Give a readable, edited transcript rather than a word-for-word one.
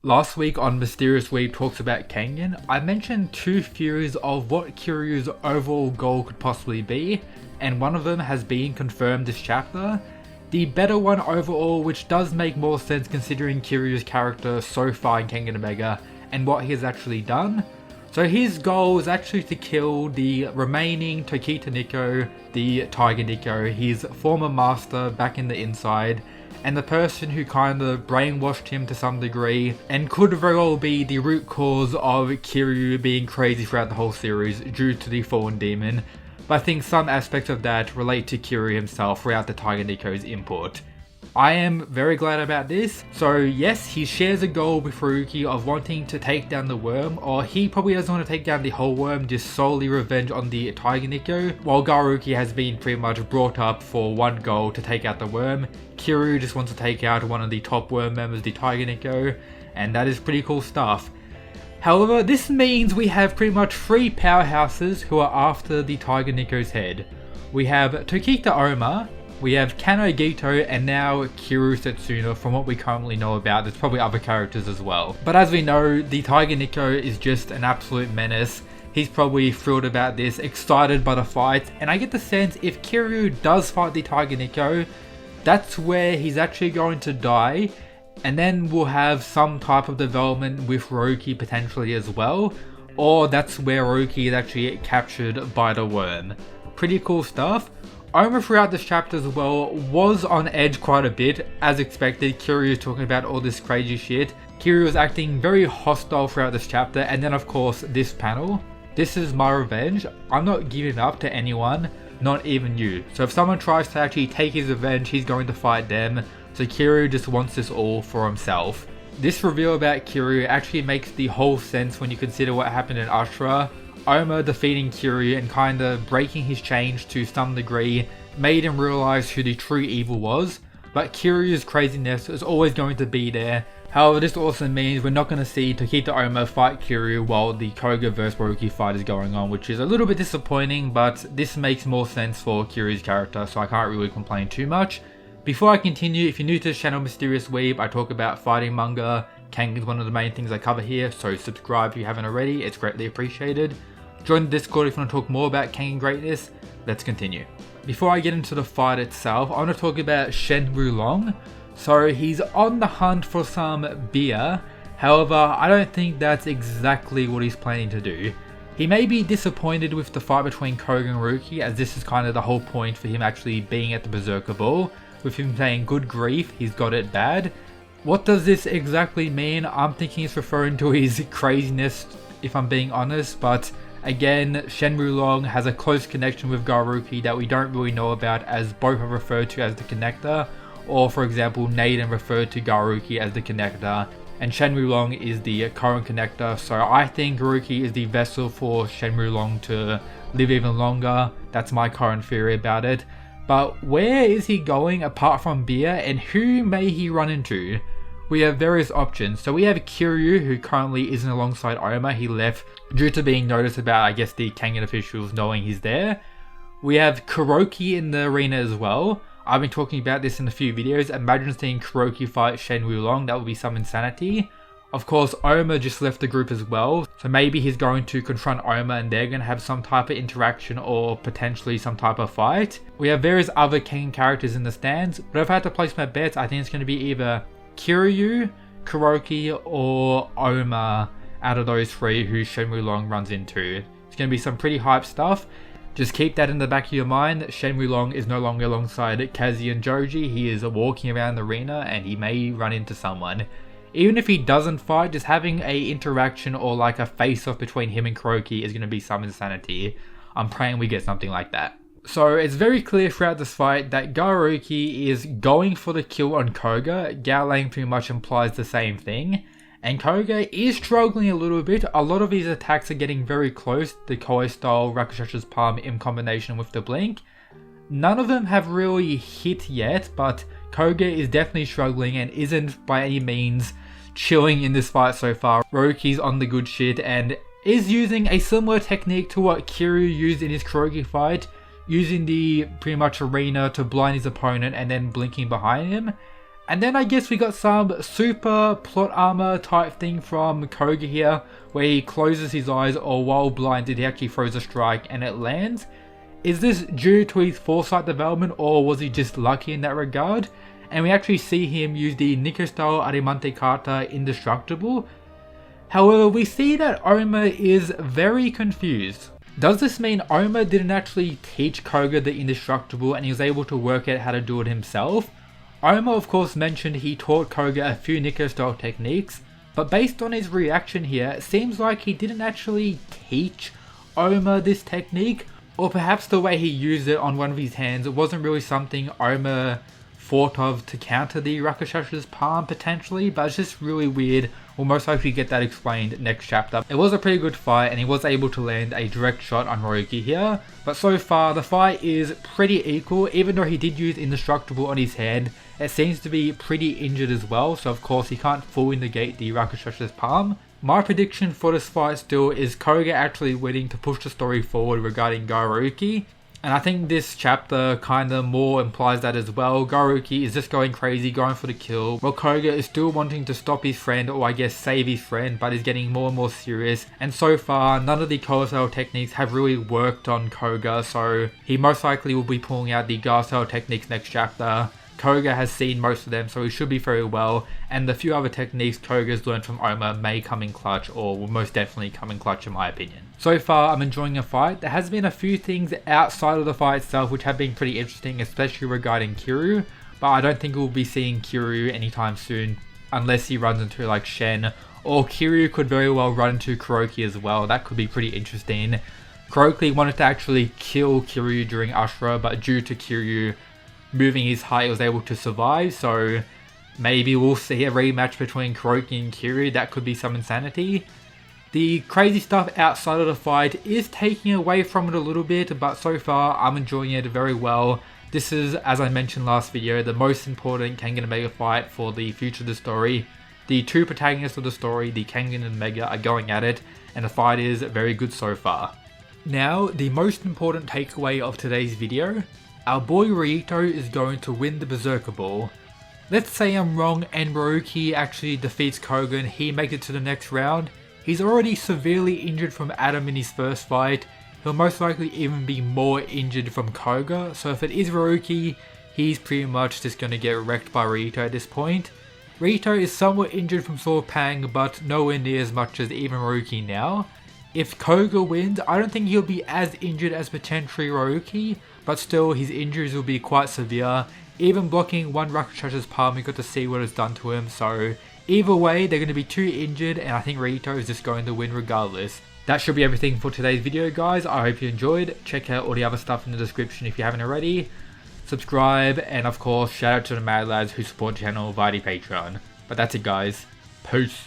Last week on Mysterious Week Talks About Kengan, I mentioned two theories of what Kiru's overall goal could possibly be, and one of them has been confirmed this chapter. The better one overall, which does make more sense considering Kiru's character so far in Kengan Omega and what he has actually done. So his goal is actually to kill the remaining Tokita Nico, the Tiger Nico, his former master back in the inside, and the person who kind of brainwashed him to some degree, and could very well be the root cause of Kiru being crazy throughout the whole series due to the fallen demon. But I think some aspects of that relate to Kiru himself throughout the Tiger Nico's input. I am very glad about this. So yes, he shares a goal with Ryuki of wanting to take down the worm, or he probably doesn't want to take down the whole worm, just solely revenge on the Tiger Nico, while Ryuki has been pretty much brought up for one goal to take out the worm. Kiru just wants to take out one of the top worm members, the Tiger Nico, and that is pretty cool stuff. However, this means we have pretty much three powerhouses who are after the Tiger Nico's head. We have Tokita Oma, we have Kano Gito, and now Kiru Setsuna from what we currently know about. There's probably other characters as well. But as we know, the Tiger Nico is just an absolute menace. He's probably thrilled about this, excited by the fight, and I get the sense if Kiru does fight the Tiger Nico, that's where he's actually going to die, and then we'll have some type of development with Ryuki potentially as well, or that's where Ryuki is actually captured by the worm. Pretty cool stuff. Oma throughout this chapter as well was on edge quite a bit, as expected. Kiru is talking about all this crazy shit. Kiru was acting very hostile throughout this chapter, and then of course this panel. This is my revenge. I'm not giving up to anyone, not even you. So if someone tries to actually take his revenge, he's going to fight them. So Kiru just wants this all for himself. This reveal about Kiru actually makes the whole sense when you consider what happened in Ashura. Oma defeating Kiru and kinda breaking his chains to some degree made him realize who the true evil was, but Kiru's craziness is always going to be there. However, this also means we're not going to see Tokita Oma fight Kiru while the Koga vs Ryuki fight is going on, which is a little bit disappointing, but this makes more sense for Kiru's character, so I can't really complain too much. Before I continue, if you're new to this channel Mysterious Weeb, I talk about fighting manga. Kengan is one of the main things I cover here, so subscribe if you haven't already, it's greatly appreciated. Join the Discord if you want to talk more about Kengan greatness. Let's continue. Before I get into the fight itself, I want to talk about Shen Wulong. So he's on the hunt for some beer, however I don't think that's exactly what he's planning to do. He may be disappointed with the fight between Koga and Ryuki, as this is kind of the whole point for him actually being at the Berserker Ball, with him saying good grief, he's got it bad. What does this exactly mean? I'm thinking it's referring to his craziness if I'm being honest, but again, Shen Wulong has a close connection with Ryuki that we don't really know about, as both are referred to as the Connector, or for example Naden referred to Ryuki as the Connector, and Shen Wulong is the current Connector, so I think Ryuki is the vessel for Shen Wulong to live even longer. That's my current theory about it. But where is he going apart from beer, and who may he run into? We have various options. So we have Kiru, who currently isn't alongside Oma. He left due to being noticed about, I guess, the Kengan officials knowing he's there. We have Kuroki in the arena as well. I've been talking about this in a few videos. Imagine seeing Kuroki fight Shen Wulong. That would be some insanity. Of course, Oma just left the group as well. So maybe he's going to confront Oma and they're going to have some type of interaction or potentially some type of fight. We have various other Kengan characters in the stands. But if I had to place my bets, I think it's going to be either Kiryu, Kuroki, or Oma out of those three who Shen Wulong runs into. It's going to be some pretty hype stuff. Just keep that in the back of your mind. Shen Wulong is no longer alongside Kazi and Joji. He is walking around the arena and he may run into someone. Even if he doesn't fight, just having a interaction or like a face-off between him and Kuroki is going to be some insanity. I'm praying we get something like that. So it's very clear throughout this fight that Ryuki is going for the kill on Koga. Gao Lang pretty much implies the same thing. And Koga is struggling a little bit. A lot of his attacks are getting very close. The Koi style, Rakushasha's palm in combination with the blink. None of them have really hit yet, but Koga is definitely struggling and isn't by any means chilling in this fight so far. Ryuki's on the good shit and is using a similar technique to what Kiru used in his Kuroki fight, using the pretty much arena to blind his opponent and then blinking behind him. And then I guess we got some super plot armor type thing from Koga here, where he closes his eyes, or while blinded he actually throws a strike and it lands. Is this due to his foresight development, or was he just lucky in that regard? And we actually see him use the Nico style Adamante Kata Indestructible. However, we see that Oma is very confused. Does this mean Oma didn't actually teach Koga the Indestructible and he was able to work out how to do it himself? Oma of course mentioned he taught Koga a few Nico style techniques, but based on his reaction here, it seems like he didn't actually teach Oma this technique, or perhaps the way he used it on one of his hands wasn't really something Oma thought of to counter the Rakshas's palm potentially, but it's just really weird. We'll most likely get that explained next chapter. It was a pretty good fight and he was able to land a direct shot on Ryuki here, but so far the fight is pretty equal. Even though he did use Indestructible on his head, it seems to be pretty injured as well, so of course he can't fully negate the Rakshas's palm. My prediction for this fight still is Koga actually winning to push the story forward regarding Ryuki. And I think this chapter kinda more implies that as well. Ryuki is just going crazy, going for the kill, while Koga is still wanting to stop his friend, or I guess save his friend, but is getting more and more serious. And so far, none of the Koga techniques have really worked on Koga, so he most likely will be pulling out the Garcelle techniques next chapter. Koga has seen most of them, so he should be very well, and the few other techniques Koga's learned from Oma may come in clutch, or will most definitely come in clutch in my opinion. So far I'm enjoying the fight. There has been a few things outside of the fight itself which have been pretty interesting, especially regarding Kiru, but I don't think we'll be seeing Kiru anytime soon unless he runs into like Shen, or Kiru could very well run into Kuroki as well. That could be pretty interesting. Kuroki wanted to actually kill Kiru during Ashura, but due to Kiru moving his height, he was able to survive, so maybe we'll see a rematch between Kuroki and Kiru. That could be some insanity. The crazy stuff outside of the fight is taking away from it a little bit, but so far I'm enjoying it very well. This is, as I mentioned last video, the most important Kengan and Mega fight for the future of the story. The two protagonists of the story, the Kengan and Mega, are going at it, and the fight is very good so far. Now, the most important takeaway of today's video. Our boy Ryuto is going to win the Berserker Ball. Let's say I'm wrong and Ryuki actually defeats Koga and he makes it to the next round. He's already severely injured from Adam in his first fight. He'll most likely even be more injured from Koga, so if it is Ryuki, he's pretty much just going to get wrecked by Ryuto at this point. Ryuto is somewhat injured from Sword Pang, but nowhere near as much as even Ryuki now. If Koga wins, I don't think he'll be as injured as potentially Ryuki, but still his injuries will be quite severe. Even blocking one Rakshas's palm, we got to see what it's done to him, so either way they're going to be too injured, and I think Ryuto is just going to win regardless. That should be everything for today's video guys. I hope you enjoyed. Check out all the other stuff in the description if you haven't already. Subscribe, and of course shout out to the Mad Lads who support the channel via the Patreon. But that's it guys. Peace.